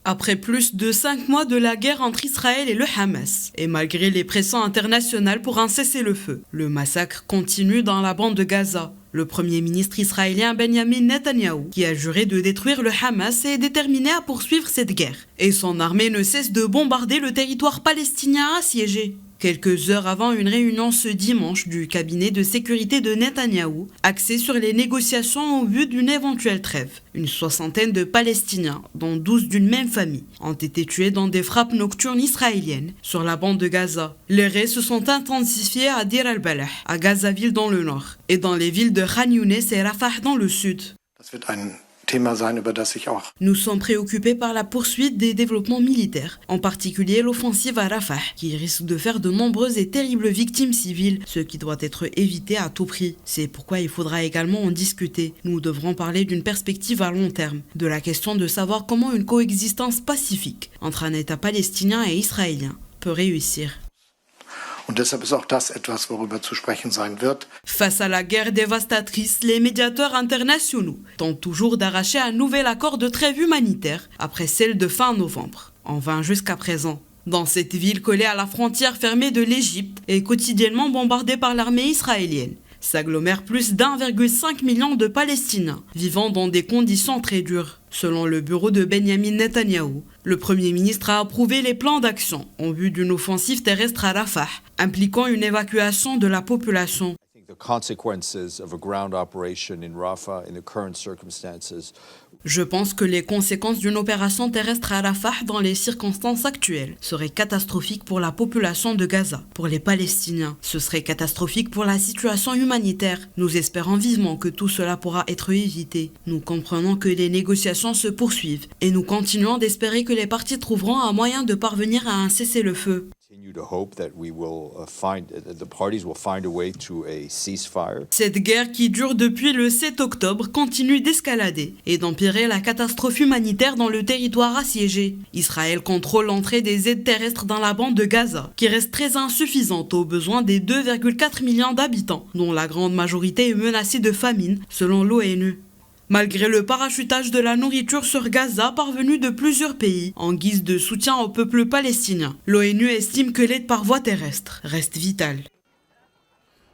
Après plus de 5 mois de la guerre entre Israël et le Hamas, et malgré les pressions internationales pour un cessez-le-feu, le massacre continue dans la bande de Gaza. Le premier ministre israélien Benjamin Netanyahou, qui a juré de détruire le Hamas, est déterminé à poursuivre cette guerre. Et son armée ne cesse de bombarder le territoire palestinien assiégé. Quelques heures avant une réunion ce dimanche du cabinet de sécurité de Netanyahou, axée sur les négociations au but d'une éventuelle trêve. Une soixantaine de Palestiniens, dont 12 d'une même famille, ont été tués dans des frappes nocturnes israéliennes sur la bande de Gaza. Les raids se sont intensifiés à Deir al-Balah, à Gazaville dans le nord, et dans les villes de Khan Younes et Rafah dans le sud. Nous sommes préoccupés par la poursuite des développements militaires, en particulier l'offensive à Rafah, qui risque de faire de nombreuses et terribles victimes civiles, ce qui doit être évité à tout prix. C'est pourquoi il faudra également en discuter. Nous devrons parler d'une perspective à long terme, de la question de savoir comment une coexistence pacifique entre un État palestinien et israélien peut réussir. Face à la guerre dévastatrice, les médiateurs internationaux tentent toujours d'arracher un nouvel accord de trêve humanitaire après celle de fin novembre. En vain jusqu'à présent. Dans cette ville collée à la frontière fermée de l'Égypte et quotidiennement bombardée par l'armée israélienne, s'agglomèrent plus d'1,5 million de Palestiniens vivant dans des conditions très dures. Selon le bureau de Benjamin Netanyahou, le Premier ministre a approuvé les plans d'action en vue d'une offensive terrestre à Rafah, impliquant une évacuation de la population. Je pense que les conséquences d'une opération terrestre à Rafah dans les circonstances actuelles seraient catastrophiques pour la population de Gaza, pour les Palestiniens. Ce serait catastrophique pour la situation humanitaire. Nous espérons vivement que tout cela pourra être évité. Nous comprenons que les négociations se poursuivent et nous continuons d'espérer que les parties trouveront un moyen de parvenir à un cessez-le-feu. Cette guerre qui dure depuis le 7 octobre continue d'escalader et d'empirer la catastrophe humanitaire dans le territoire assiégé. Israël contrôle l'entrée des aides terrestres dans la bande de Gaza, qui reste très insuffisante aux besoins des 2,4 millions d'habitants, dont la grande majorité est menacée de famine, selon l'ONU. Malgré le parachutage de la nourriture sur Gaza parvenu de plusieurs pays en guise de soutien au peuple palestinien, l'ONU estime que l'aide par voie terrestre reste vitale.